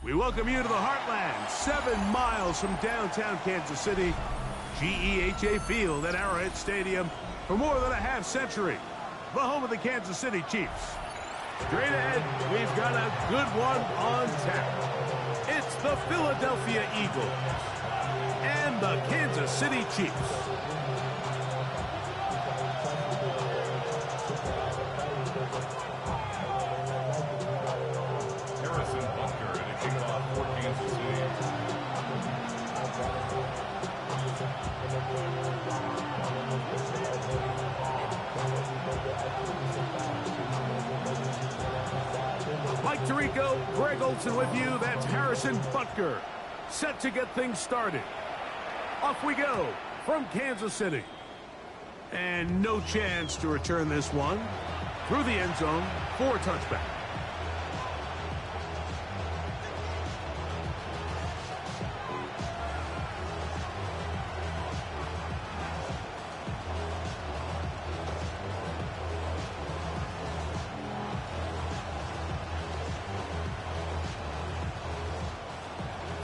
We welcome you to the Heartland, 7 miles from downtown Kansas City, GEHA Field at Arrowhead Stadium for more than a half century, the home of the Kansas City Chiefs. Straight ahead, we've got a good one on tap. It's the Philadelphia Eagles and the Kansas City Chiefs. Mike Tirico, Greg Olson with you. That's Harrison Butker, set to get things started. Off we go from Kansas City. And no chance to return this one through the end zone for a touchback.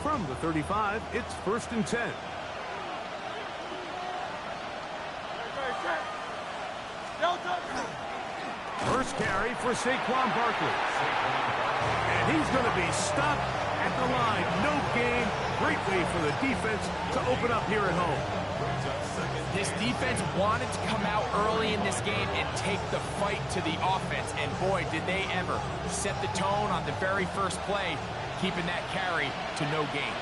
From the 35, it's 1st and 10. First carry for Saquon Barkley. And he's going to be stopped at the line. No gain. Great way for the defense to open up here at home. This defense wanted to come out early in this game and take the fight to the offense. And boy, did they ever set the tone on the very first play, keeping that carry to no gain.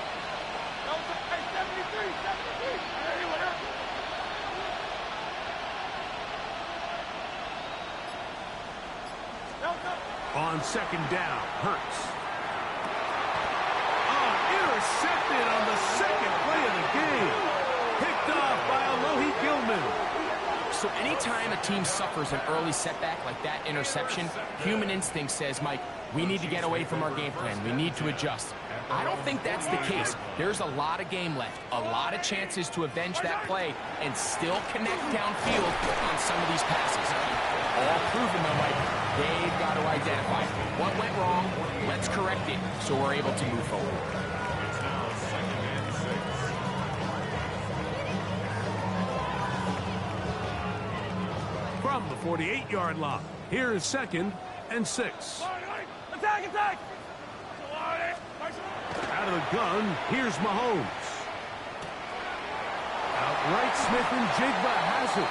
On 2nd down, Hurts. Oh, intercepted on the 2nd play of the game. Picked off by Alohi Gilman. So anytime a team suffers an early setback like that interception, human instinct says, Mike, we need to get away from our game plan. We need to adjust. I don't think that's the case. There's a lot of game left, a lot of chances to avenge that play and still connect downfield on some of these passes. All proven, though, Mike. They've got to identify what went wrong. Let's correct it so we're able to move forward. From the 48-yard line, here's 2nd and 6. Attack! Out of the gun, here's Mahomes. Outright, Smith and Jigba has it.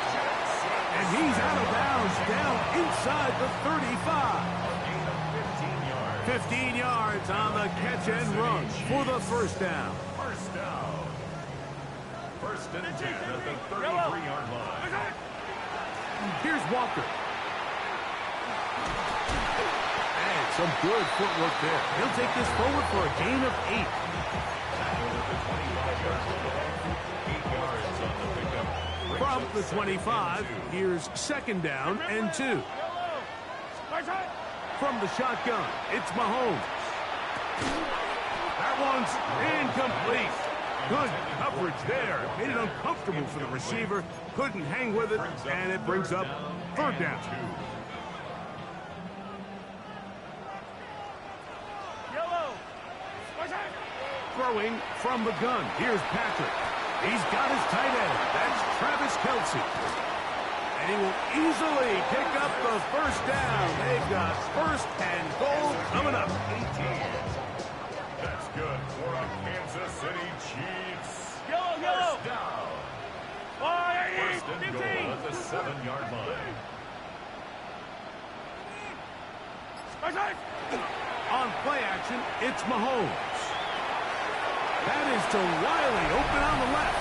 And he's out of bounds, down inside the 35. 15 yards on the catch and run for the first down. First down. 1st and 10 at the 33-yard line. Here's Walker. And some good footwork there. He'll take this forward for a gain of 8. From the 25, here's 2nd down and 2. From the shotgun, it's Mahomes. That one's incomplete. Good coverage there. Made it uncomfortable for the receiver. Couldn't hang with it, and it brings up 3rd down. Throwing from the gun, here's Patrick. He's got his tight end. That's Travis Kelce. And he will easily pick up the 1st down. They've got 1st and goal coming up. That's good for the Kansas City Chiefs. Yellow. 1st down. 1st and goal at the 7-yard line. On play action, it's Mahomes. That is to Wiley, open on the left.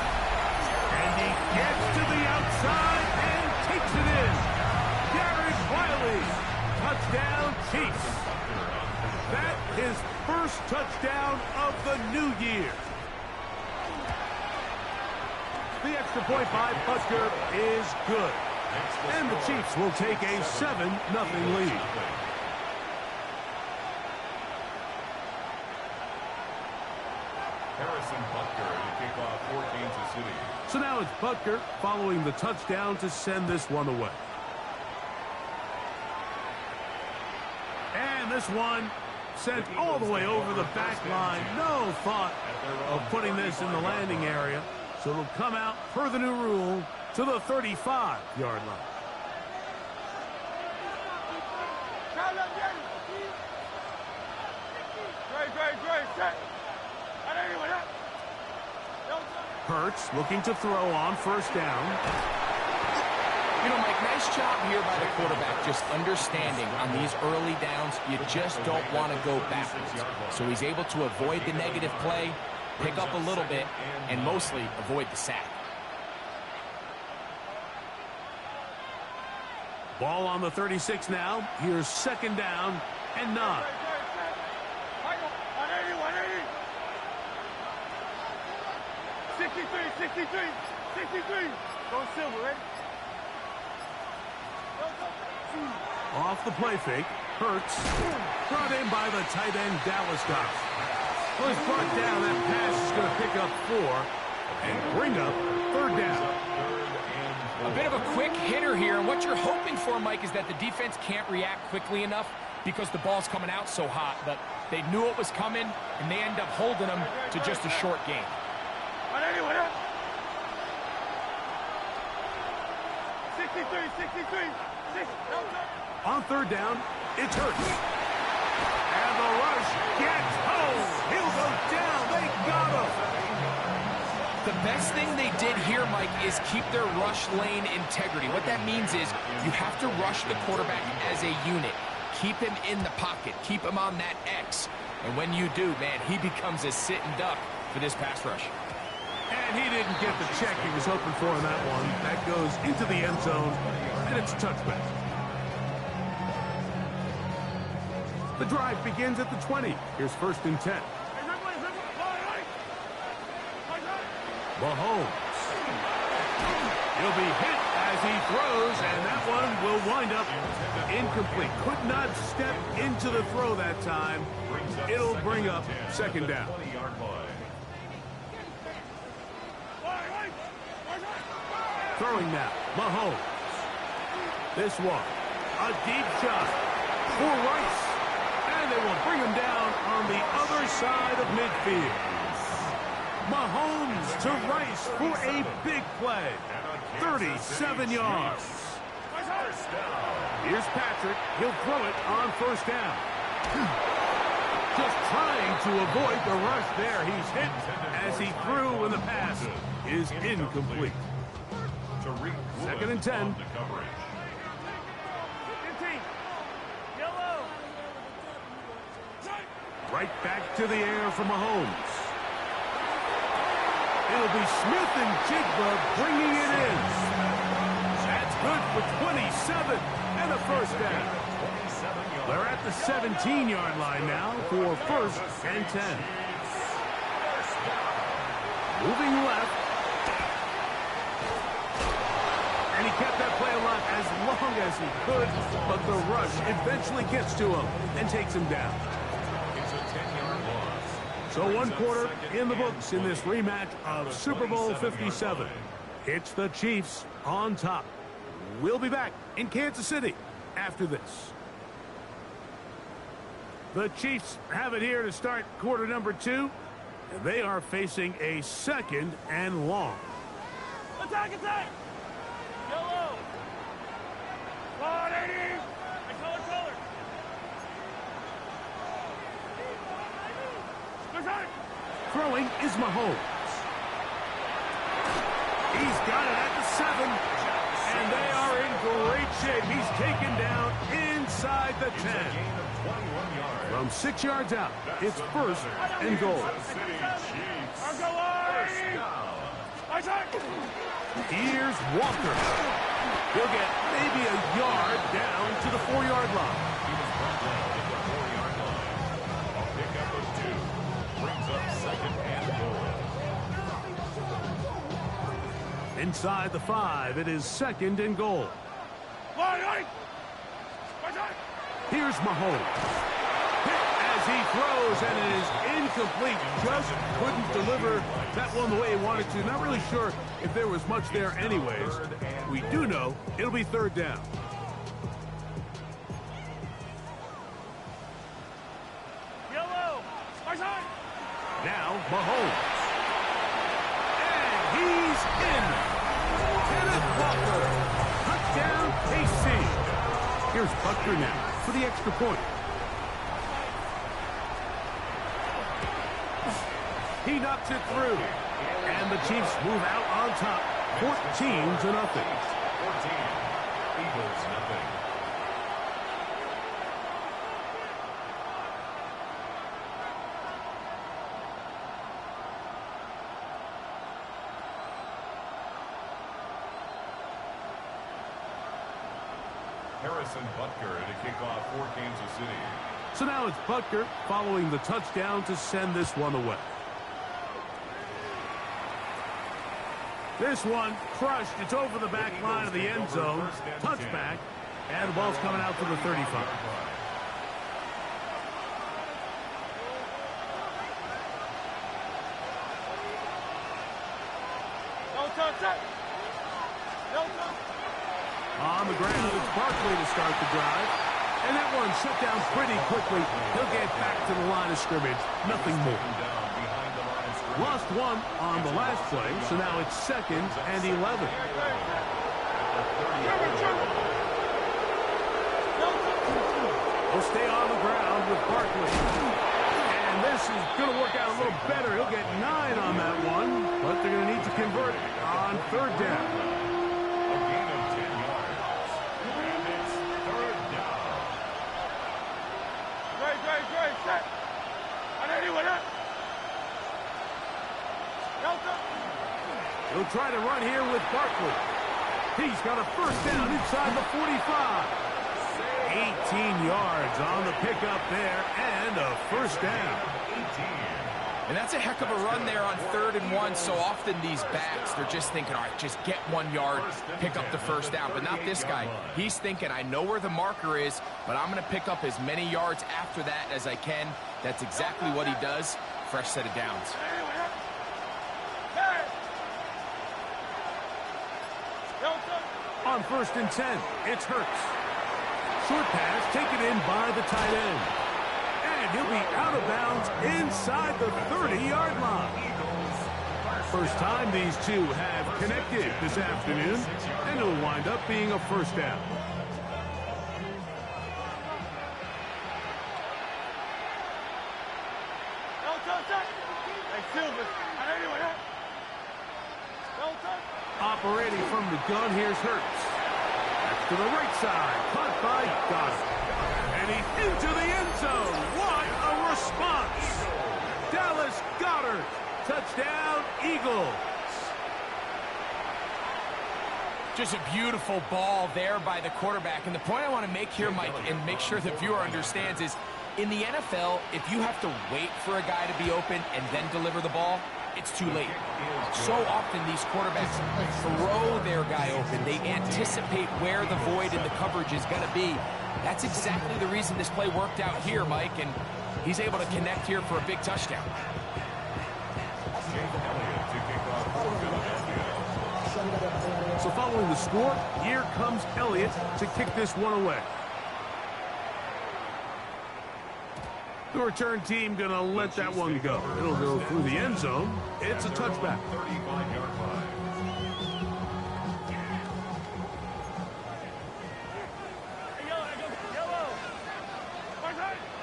And he gets to the outside and takes it in. Jared Wiley, touchdown Chiefs. That is 1st touchdown of the new year. The extra point by Butker is good. And the Chiefs will take a 7-0 lead. Harrison Butker to kick off for Kansas City. So now it's Butker following the touchdown to send this one away. And this one Sent all the way over the back line. No thought of putting this in the landing area. So it'll come out per the new rule to the 35-yard line. Hurts looking to throw on first down. You know, Mike, nice job here by the quarterback, just understanding on these early downs, you just don't want to go backwards. So he's able to avoid the negative play, pick up a little bit, and mostly avoid the sack. Ball on the 36 now. Here's second down and 9. 63. Go silver, ready? Off the play fake. Hurts. Brought in by the tight end Dallas guy. Well, he's brought down. That pass is going to pick up 4 and bring up third down. A bit of a quick hitter here, and what you're hoping for, Mike, is that the defense can't react quickly enough because the ball's coming out so hot, but they knew it was coming, and they end up holding them to just a short game. 63. On third down, it's Hurts. And the rush gets home. He'll go down. They got him. The best thing they did here, Mike, is keep their rush lane integrity. What that means is you have to rush the quarterback as a unit. Keep him in the pocket. Keep him on that X. And when you do, man, he becomes a sitting duck for this pass rush. And he didn't get the check he was hoping for on that one. That goes into the end zone, and it's a touchback. The drive begins at the 20. Here's first and 10. Mahomes. He'll be hit as he throws, and that one will wind up incomplete. Could not step into the throw that time. It'll bring up second down. Throwing now, Mahomes. This one, a deep shot for Rice. And they will bring him down on the other side of midfield. Mahomes to Rice for a big play. 37 yards. Here's Patrick. He'll throw it on first down. Just trying to avoid the rush there. He's hit as he threw when the pass is incomplete. Second and 10. Right back to the air for Mahomes. It'll be Smith and Jigba bringing it in. That's good for 27 and a first down. They're at the 17-yard line now for first and 10. Moving left. And he kept that play alive as long as he could, but the rush eventually gets to him and takes him down. So one quarter in the books in this rematch of Super Bowl 57. It's the Chiefs on top. We'll be back in Kansas City after this. The Chiefs have it here to start quarter number 2. And they are facing a second and long. Attack! Yellow! Squad 80! And color! Throwing is Mahomes. He's got it at the 7. And they are in great shape. He's taken down inside the 10. From 6 yards out, it's first and goal. Here's Walker. He'll get maybe a yard down to the 4-yard line. Inside the 5, it is second and goal. Here's Mahomes. Hit as he throws, and it is incomplete. Just couldn't deliver that one the way he wanted to. Not really sure if there was much there anyways. We do know it'll be third down. Mahomes. And he's in. Kenneth Walker. Touchdown, KC. Here's Butker now for the extra point. He knocks it through. And the Chiefs move out on top. 14-0. 14. Eagles, nothing. Harrison Butker to kick off for Kansas City. So now it's Butker following the touchdown to send this one away. This one crushed. It's over the back line of the end zone. Touchback. And the ball's coming out to the 35. On the ground, it's Barkley to start the drive. And that one shut down pretty quickly. He'll get back to the line of scrimmage. Nothing more. Lost one on the last play, so now it's 2nd and 11. He'll stay on the ground with Barkley. And this is going to work out a little better. He'll get 9 on that one, but they're going to need to convert on 3rd down. A gain of 10 yards. And it's 3rd down. Great, set. I know you with it. He'll try to run here with Barkley. He's got a 1st down inside the 45. 18 yards on the pickup there, and a 1st down. 18. And that's a heck of a run there on 3rd and 1. So often these backs, they're just thinking, all right, just get 1 yard, pick up the 1st down. But not this guy. He's thinking, I know where the marker is, but I'm going to pick up as many yards after that as I can. That's exactly what he does. Fresh set of downs. On 1st and 10, it's Hurts. Short pass taken in by the tight end. And he'll be out of bounds inside the 30-yard line. First time these two have connected this afternoon, and it'll wind up being a 1st down. Operating from the gun, here's Hurts. That's to the right side, caught by Goddard. And he's into the end zone. What a response! Dallas Goddard, touchdown, Eagles. Just a beautiful ball there by the quarterback. And the point I want to make here, Mike, and make sure the viewer understands is, in the NFL, if you have to wait for a guy to be open and then deliver the ball, it's too late. So often these quarterbacks throw their guy open. They anticipate where the void in the coverage is going to be. That's exactly the reason this play worked out here, Mike, and he's able to connect here for a big touchdown. So following the score, here comes Elliott to kick this one away. The return team going to let that one go. It'll go through the end zone. It's a touchback. 35-yard line.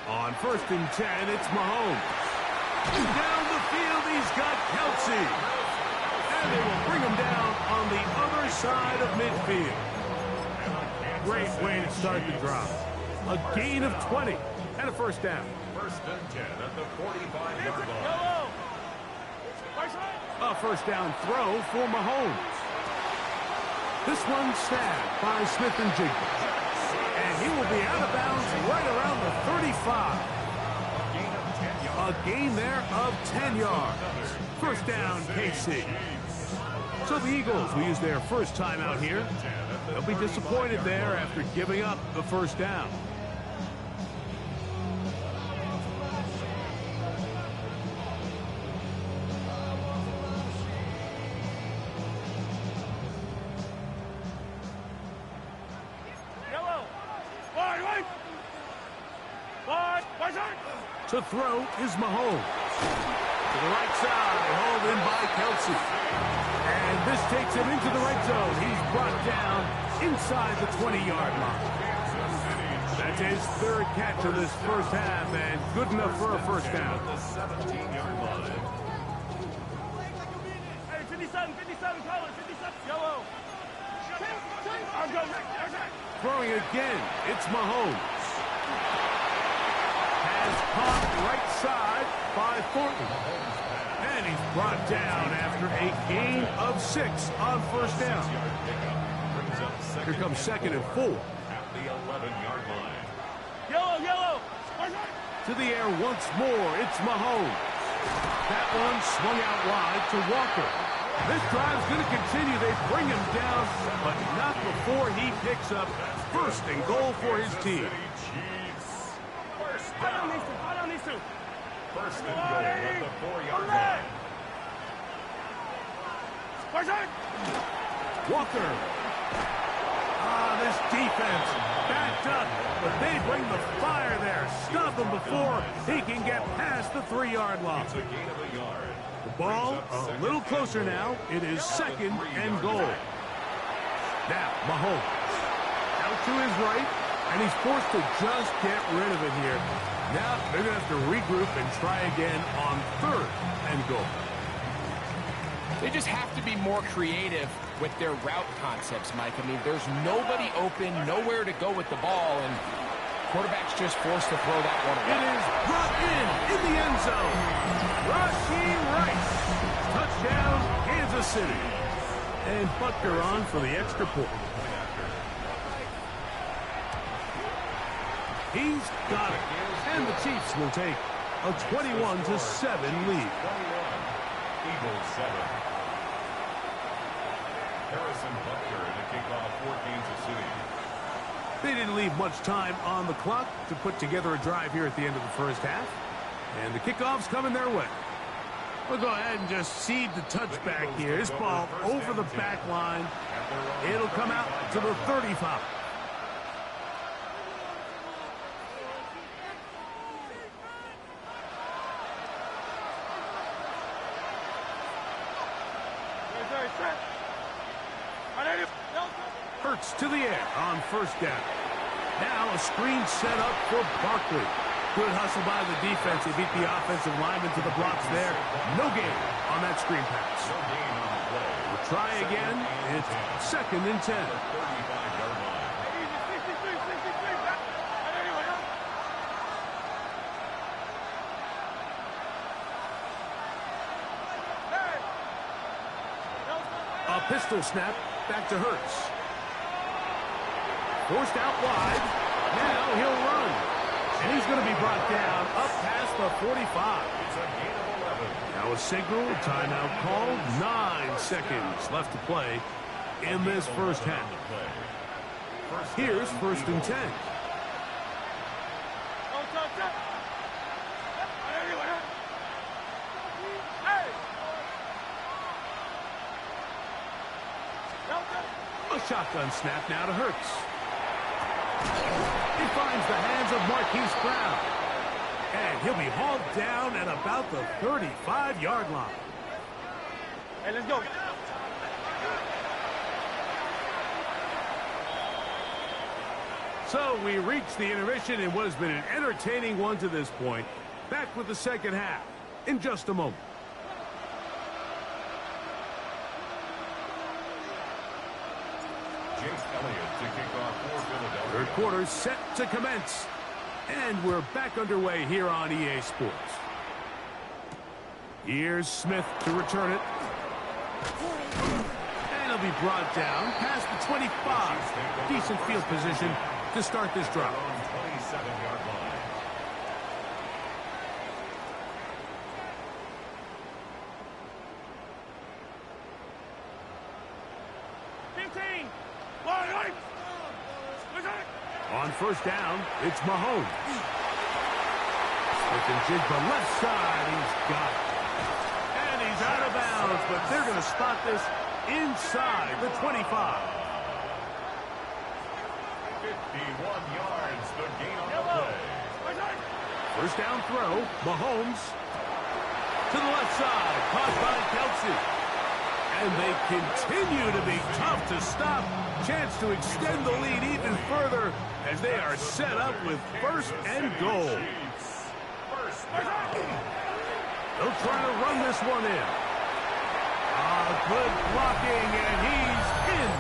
On 1st and 10, it's Mahomes. Down the field, he's got Kelsey. And they will bring him down on the other side of midfield. Great way to start the drive. A gain of 20 and a 1st down. 1st and 10 at the 45-yard line. A 1st down throw for Mahomes. This one snagged by Smith and Jigba. And he will be out of bounds right around the 35. A gain there of 10 yards. 1st down, KC. So the Eagles will use their first time out here. They'll be disappointed there after giving up the 1st down. To throw is Mahomes. To the right side, hauled in by Kelsey. And this takes him into the red zone. He's brought down inside the 20-yard line. That's his third catch of this first half, and good enough for a first down. The 17-yard line. Hey, 57, color, 57, yellow. I'll go, Rick. Throwing again, it's Mahomes. Has caught right side by Thornton. And he's brought down after a gain of 6 on first down. Here comes 2nd and 4. At the 11-yard line. Yellow. To the air once more, it's Mahomes. That one swung out wide to Walker. This drive's going to continue. They bring him down, but not before he picks up first and goal for his team. First I down. don't need to. First and goal at the 4-yard line. Walker. This defense backed up, but they bring the fire there. Stop him before he can get past the 3-yard line. It's a gain of a yard. The ball a little closer now. It is 2nd and goal. Now, Mahomes out to his right, and he's forced to just get rid of it here. Now, they're going to have to regroup and try again on 3rd and goal. They just have to be more creative with their route concepts, Mike. I mean, there's nobody open, nowhere to go with the ball, and quarterback's just forced to throw that one away. It is brought in the end zone. Rashee Rice. Touchdown, Kansas City. And Butker on for the extra point. He's got it. And the Chiefs will take a 21-7 lead. Eagles 7. Harrison Butker in the kickoff for Kansas City. They didn't leave much time on the clock to put together a drive here at the end of the first half. And the kickoff's coming their way. We'll go ahead and just seed the touchback here. This ball over the back line. It'll come out to the 35. Hurts to the air on first down. Now a screen set up for Barkley. Good hustle by the defense. They beat the offensive lineman to the blocks there. No gain on that screen pass. We'll try again. It's 2nd and 10. A pistol snap back to Hurts. Forced out wide. Now he'll run. And he's going to be brought down up past the 45. Now a signal, timeout called. 9 seconds left to play in this first half. Here's 1st and 10. A shotgun snap now to Hurts. He finds the hands of Marquise Brown. And he'll be hauled down at about the 35-yard line. Hey, let's go. So we reach the intermission in what has been an entertaining one to this point. Back with the second half in just a moment. Third quarter set to commence. And we're back underway here on EA Sports. Here's Smith to return it. And he'll be brought down past the 25. Decent field position to start this drive. 27-yard line. On first down, it's Mahomes. With and jig the left side, he's got it. And he's out of bounds, but they're going to spot this inside the 25. 51 yards, the gain on the play. First down throw, Mahomes. to the left side. Caught by Kelsey. And they continue to be tough to stop. Chance to extend the lead even further as they are set up with first and goal. They'll try to run this one in. Good blocking, and he's in.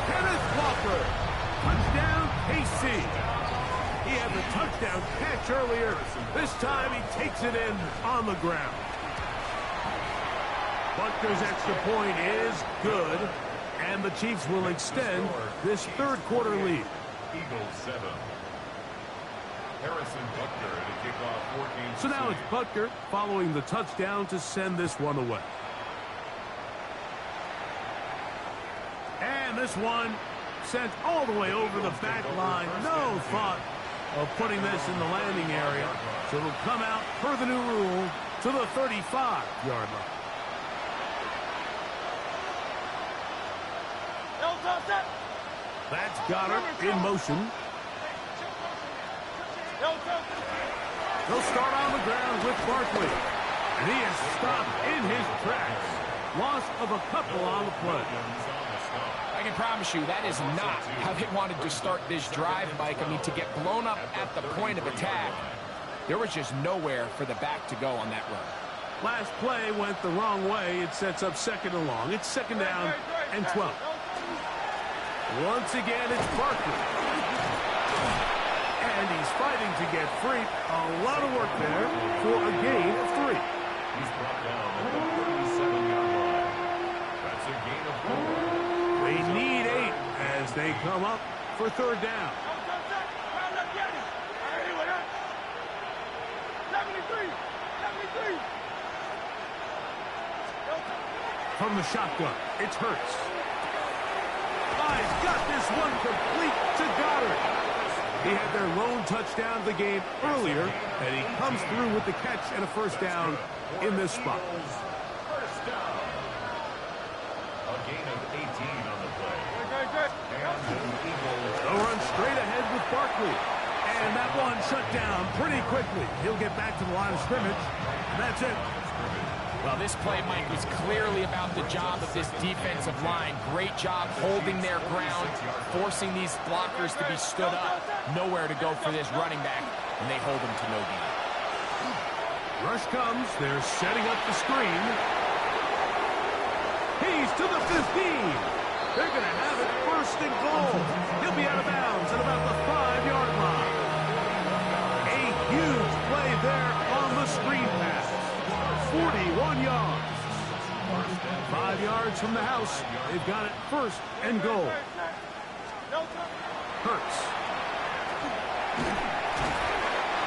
Kenneth Walker. Touchdown, KC. He had the touchdown catch earlier. This time he takes it in on the ground. Butker's extra point is good, and the Chiefs will extend this third quarter lead. Eagles 7. Harrison Butker at a kickoff 14. So now it's Butker following the touchdown to send this one away. And this one sent all the way over the back line. No thought of putting this in the landing area. So it'll come out per the new rule to the 35-yard line. That's Goddard in motion. They'll start on the ground with Barkley. And he is stopped in his tracks. Loss of a couple on the play. I can promise you that is not how they wanted to start this drive, Mike. I mean, to get blown up at the point of attack, there was just nowhere for the back to go on that run. Last play went the wrong way. It sets up second and long. It's second down and 12. Once again, it's Barkley. And he's fighting to get free. A lot of work there for a gain of 3. He's brought down at the 37-yard line. That's a gain of 4. They need 8 as they come up for third down. From the shotgun, it's Hurts. He's got this one complete to Goddard. He had their lone touchdown of the game earlier, and he comes through with the catch and a first down in this spot. First down. A gain of 18 on the play. And the Eagles. They'll run straight ahead with Barkley. And that one shut down pretty quickly. He'll get back to the line of scrimmage, and that's it. Well, this play, Mike, was clearly about the job of this defensive line. Great job holding their ground, forcing these blockers to be stood up. Nowhere to go for this running back, and they hold him to no gain. Rush comes. They're setting up the screen. He's to the 15. They're going to have it first and goal. He'll be out of bounds at about the 5-yard line. A huge play there on the screen pass. 41 yards. 5 yards from the house. They've got it first and goal. Hurts.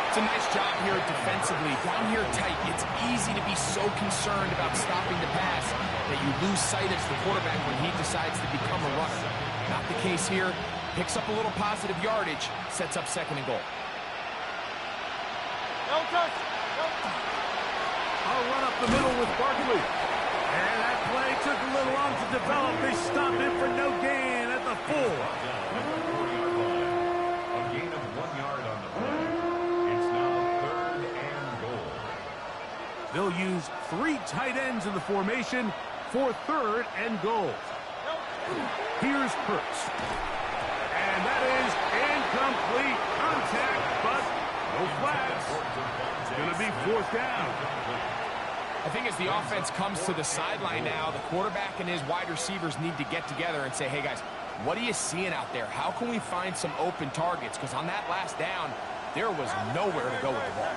It's a nice job here defensively. Down here tight, it's easy to be so concerned about stopping the pass that you lose sight of the quarterback when he decides to become a runner. Not the case here. Picks up a little positive yardage, sets up second and goal. I'll run up the middle with Barkley. And that play took a little long to develop. They stopped him for no gain at the 4. A gain of 1 yard on the play. It's now third and goal. They'll use 3 tight ends in the formation for third and goal. Here's Hurts. And that is incomplete contact, but no flags. It's going to be fourth down. I think as the offense comes to the sideline now, the quarterback and his wide receivers need to get together and say, hey, guys, what are you seeing out there? How can we find some open targets? Because on that last down, there was nowhere to go with the ball.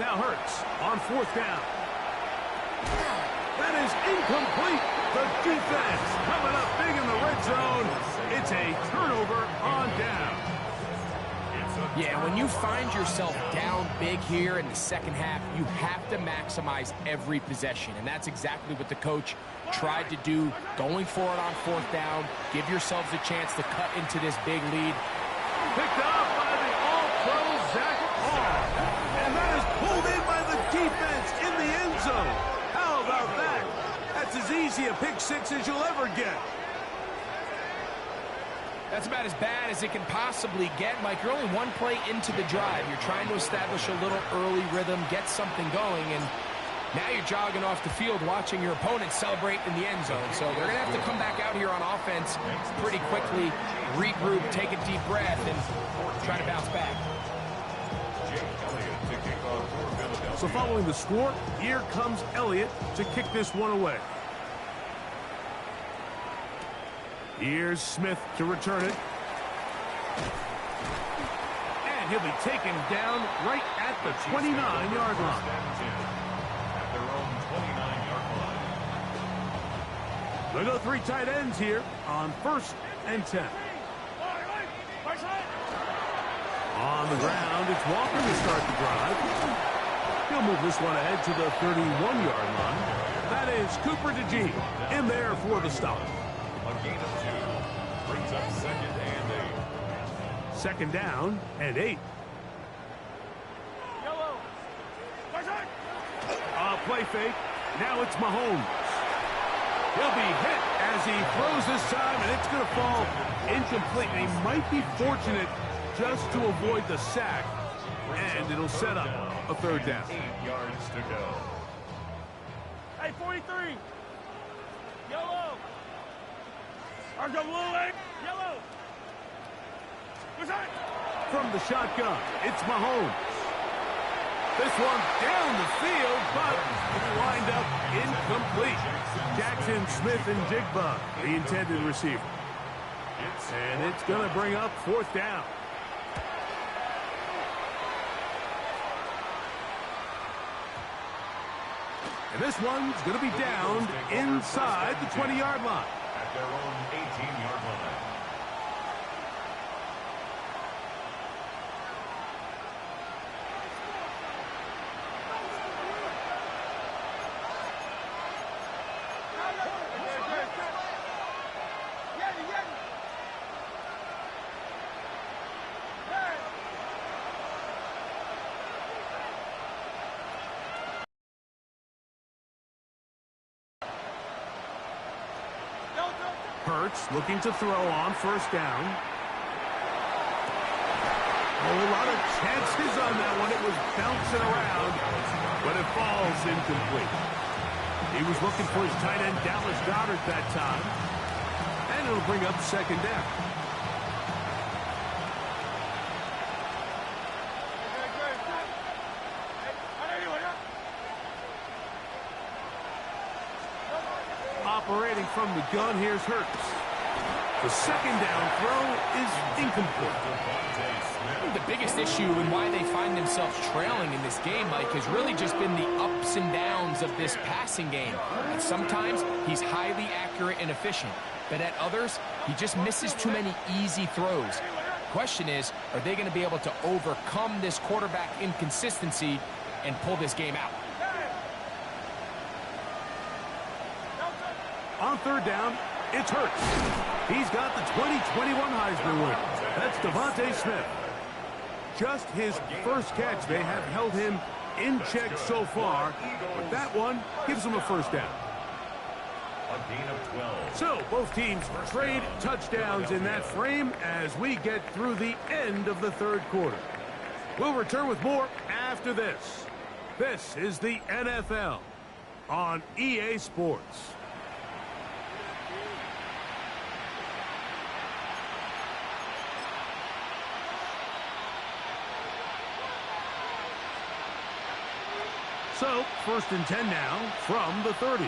Now Hurts on fourth down. That is incomplete. The defense coming up big in the red zone. It's a turnover on down. Yeah, when you find yourself down big here in the second half, you have to maximize every possession. And that's exactly what the coach tried to do, going for it on fourth down. Give yourselves a chance to cut into this big lead. Picked off by the all-pro Zach Hall. And that is pulled in by the defense in the end zone. How about that? That's as easy a pick six as you'll ever get. That's about as bad as it can possibly get, Mike. You're only one play into the drive. You're trying to establish a little early rhythm, get something going, and now you're jogging off the field watching your opponent celebrate in the end zone. So they're going to have to come back out here on offense pretty quickly, regroup, take a deep breath, and try to bounce back. So following the score, here comes Elliott to kick this one away. Here's Smith to return it. And he'll be taken down right at the 29-yard line. At their own 29-yard line. They go three tight ends here on 1st and 10. On the ground, it's Walker to start the drive. He'll move this one ahead to the 31-yard line. That is Cooper DeGene in there for the stop. A gain of 2 brings up 2nd and 8. 2nd down and 8. Play fake. Now it's Mahomes. He'll be hit as he throws this time, and it's going to fall incomplete. And he might be fortunate just to avoid the sack, and it'll set up a 3rd down. 8 yards to go. Hey, 43. Yellow. Arms up, yellow. From the shotgun, it's Mahomes. This one down the field, but it lined up incomplete. Jackson, Smith, and Jigba, the intended receiver. And it's going to bring up 4th down. And this one's going to be down inside the 20-yard line. At their own 18-yard line. Hurts looking to throw on 1st down. A whole lot of chances on that one. It was bouncing around, but it falls incomplete. He was looking for his tight end, Dallas Goedert, that time. And it'll bring up 2nd down. Operating from the gun, here's Hurts. The 2nd down throw is incomplete. I think the biggest issue and why they find themselves trailing in this game, Mike, has really just been the ups and downs of this passing game. And sometimes he's highly accurate and efficient, but at others, he just misses too many easy throws. Question is, are they going to be able to overcome this quarterback inconsistency and pull this game out? On 3rd down, it's Hurts. He's got the 2021 Heisman winner. That's Devontae Smith. Just his 1st catch. They have held him in check so far, but that one gives him a 1st down. A gain of 12. So both teams trade touchdowns in that frame as we get through the end of the 3rd quarter. We'll return with more after this. This is the NFL on EA Sports. So, 1st and 10 now from the 30.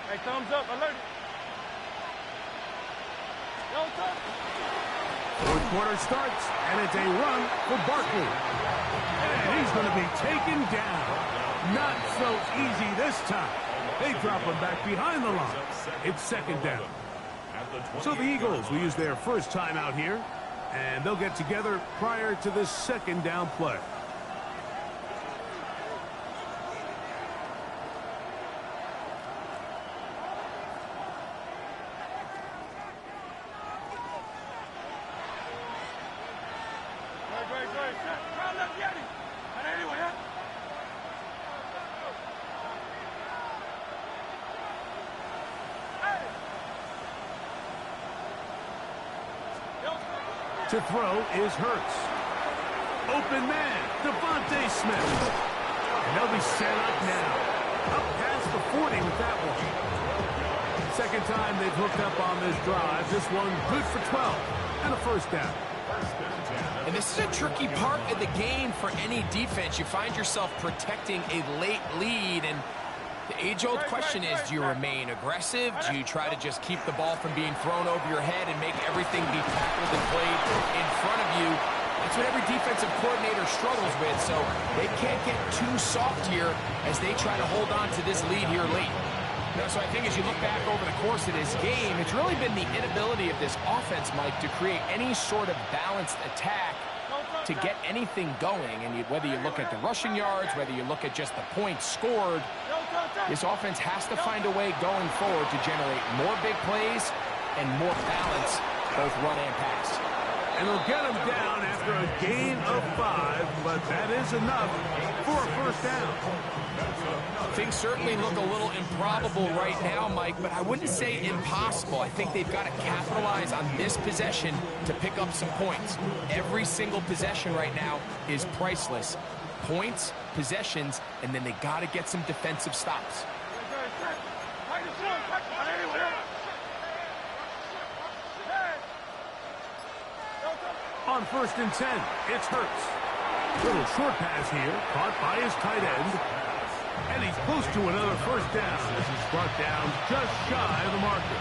Hey, thumbs up, alert. 4th quarter starts, and it's a run for Barkley. And he's going to be taken down. Not so easy this time. They drop him back behind the line. It's 2nd down. So the Eagles will use their 1st time out here, and they'll get together prior to this 2nd down play. To throw is Hurts. Open man, Devontae Smith. And they'll be set up now. Up past the 40 with that one. Second time they've hooked up on this drive. This one good for 12 and a first down. And this is a tricky part of the game for any defense. You find yourself protecting a late lead, and the age-old question is, do you remain aggressive? Do you try to just keep the ball from being thrown over your head and make everything be tackled and played in front of you? That's what every defensive coordinator struggles with, so they can't get too soft here as they try to hold on to this lead here late. So I think as you look back over the course of this game, it's really been the inability of this offense, Mike, to create any sort of balanced attack to get anything going. And whether you look at the rushing yards, whether you look at just the points scored, this offense has to find a way going forward to generate more big plays and more balance, both run and pass. And they'll get him down after a gain of 5, but that is enough for a first down. Things certainly look a little improbable right now, Mike, but I wouldn't say impossible. I think they've got to capitalize on this possession to pick up some points. Every single possession right now is priceless. Points, possessions, and then they got to get some defensive stops. On 1st and 10, it's Hurts. Little short pass here, caught by his tight end. And he's close to another first down as he's brought down just shy of the marker.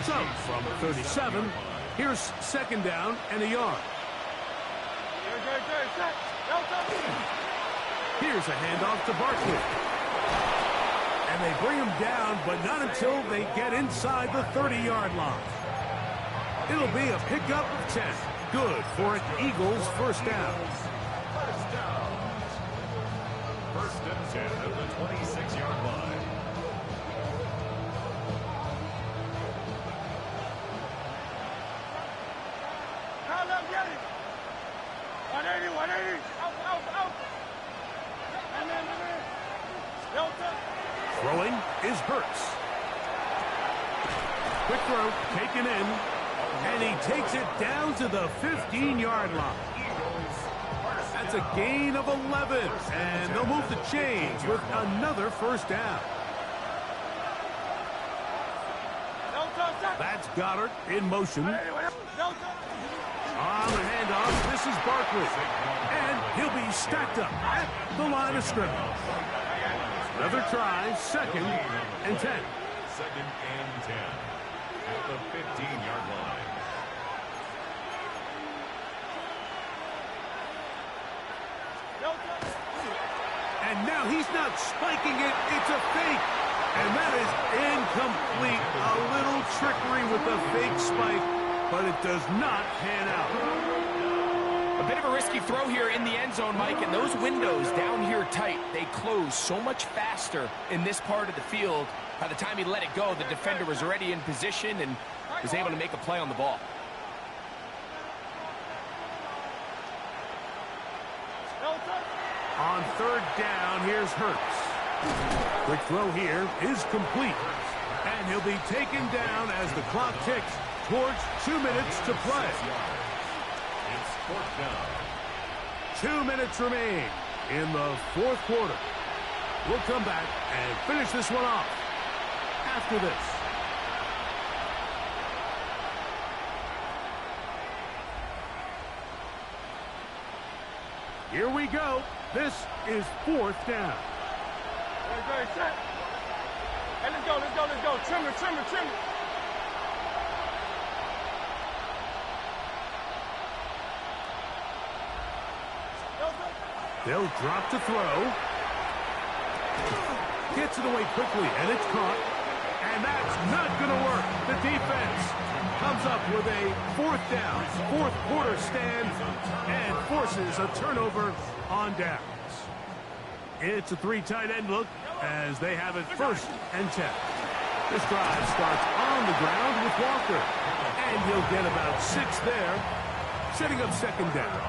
So, from 37, here's 2nd down and a yard. Here's a handoff to Barkley. And they bring him down, but not until they get inside the 30-yard line. It'll be a pickup of 10. Good for an Eagles first down. First and 10 at the 26-yard line. Come on, get it. 180, 180. Out. Throwing is Hurts. Quick throw, taken in. And he takes it down to the 15-yard line. That's a gain of 11. And they'll move the chains with another first down. That's Goddard in motion. On the handoff, this is Barkley. And he'll be stacked up at the line of scrimmage. Another try, 2nd and 10. 2nd and 10 at the 15-yard line. And now he's not spiking it, it's a fake. And that is incomplete. A little trickery with the fake spike, but it does not pan out. A bit of a risky throw here in the end zone, Mike, and those windows down here tight, they close so much faster in this part of the field. By the time he let it go, the defender was already in position and was able to make a play on the ball. On 3rd down, here's Hurts. Quick throw here is complete. And he'll be taken down as the clock ticks towards 2 minutes to play. It's 4th down. 2 minutes remain in the 4th quarter. We'll come back and finish this one off after this. Here we go. This is 4th down. Hey, let's go. Trim it. They'll drop to throw. Gets it away quickly, and it's caught. And that's not going to work. The defense comes up with a 4th down, 4th quarter stand, and forces a turnover on downs. It's a 3 tight end look as they have it 1st and 10. This drive starts on the ground with Walker, and he'll get about 6 there, setting up 2nd down.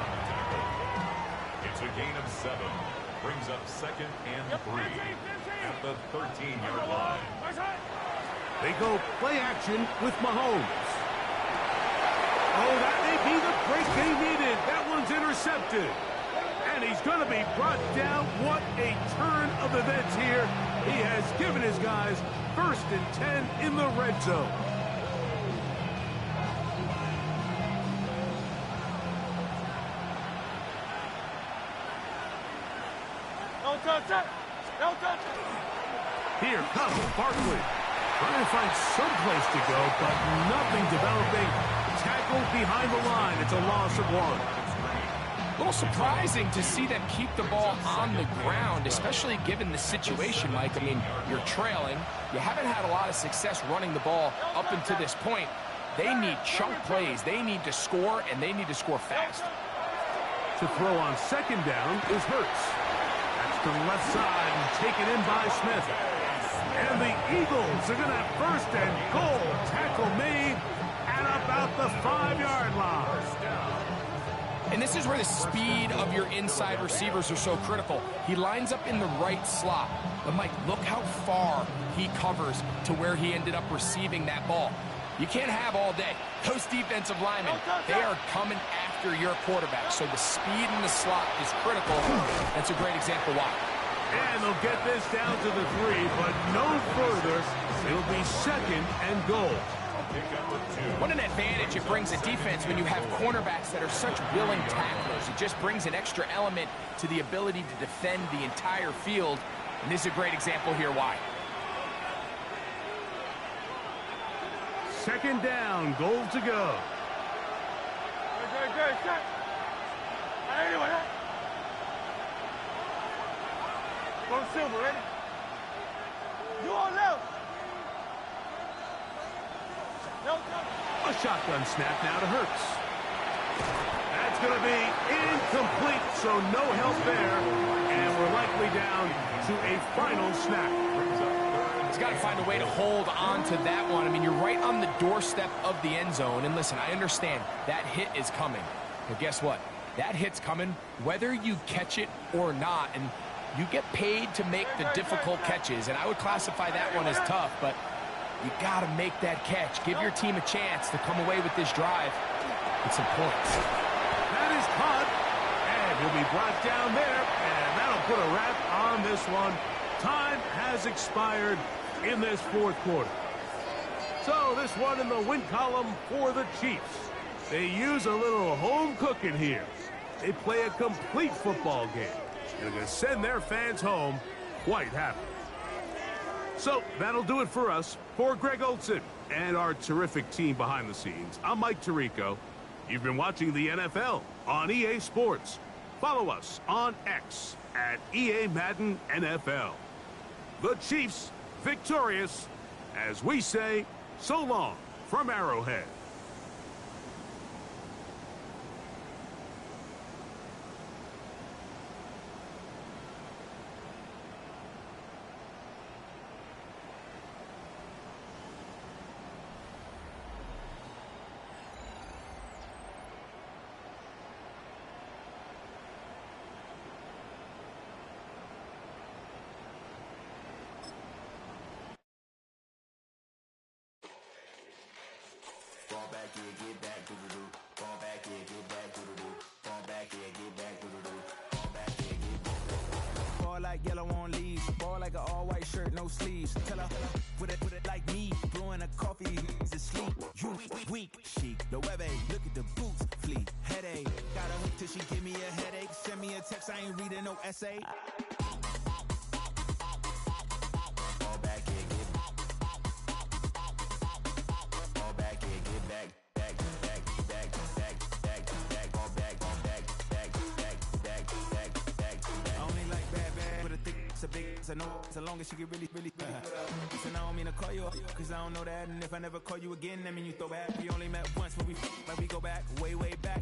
It's a gain of 7. Brings up 2nd and 3 at the 13-yard line. They go play action with Mahomes. Oh, that may be the break they needed. That one's intercepted. And he's going to be brought down. What a turn of events here. He has given his guys 1st and 10 in the red zone. Don't touch it. Don't touch it. Here comes Barkley. Trying to find some place to go, but nothing developing. Tackled behind the line. It's a loss of 1. A little surprising to see them keep the ball on the ground, especially given the situation, Mike. I mean, you're trailing. You haven't had a lot of success running the ball up until this point. They need chunk plays. They need to score, and they need to score fast. To throw on 2nd down is Hurts. That's to the left side and taken in by Smith. And the Eagles are going to have 1st and goal. Tackle made at about the 5-yard line. And this is where the speed of your inside receivers are so critical. He lines up in the right slot. But, Mike, look how far he covers to where he ended up receiving that ball. You can't have all day. Those defensive linemen, they are coming after your quarterback. So the speed in the slot is critical. That's a great example why. And they'll get this down to the 3, but no further. It'll be 2nd and goal. What an advantage it brings a defense when you have cornerbacks that are such willing tacklers. It just brings an extra element to the ability to defend the entire field. And this is a great example here why. 2nd down, goal to go. Good. Anyway. Go to Silver, ready? You on left. No, A shotgun snap now to Hurts. That's going to be incomplete, so no help there. And we're likely down to a final snap. He's got to find a way to hold on to that one. I mean, you're right on the doorstep of the end zone. And listen, I understand that hit is coming. But guess what? That hit's coming whether you catch it or not. And you get paid to make the difficult catches. And I would classify that one as tough, but you got to make that catch. Give your team a chance to come away with this drive with some points. That is caught, and he'll be brought down there, and that'll put a wrap on this one. Time has expired in this 4th quarter. So this one in the win column for the Chiefs. They use a little home cooking here. They play a complete football game. They're going to send their fans home quite happy. So that'll do it for us. For Greg Olson and our terrific team behind the scenes, I'm Mike Tirico. You've been watching the NFL on EA Sports. Follow us on X at EA Madden NFL. The Chiefs victorious as we say so long from Arrowhead. Fall back, yeah, get back, doo-doo-doo. Fall back, yeah, get back, doo-doo-doo. Fall back, yeah, get back, doo-doo-doo. Fall back, yeah, get back. Fall like yellow on leaves. Fall like an all-white shirt, no sleeves. Tell her, put it like me. Blowing a coffee, he's asleep. You weak, chic. The web look at the boots, fleet. Headache, got a hook till she give me a headache. Send me a text, I ain't reading no essay. Fall back, yeah, get back. Fall back, yeah, get back. Back, back, back, back, back, back. Fall back, back, back, back, back, back, back. I only like bad, with a thick, it's a big, it's a no, so long as she get really, really good. Listen, I don't mean to call you up, cause I don't know that. And if I never call you again, that mean you throw back. We only met once when we go back, way, way back.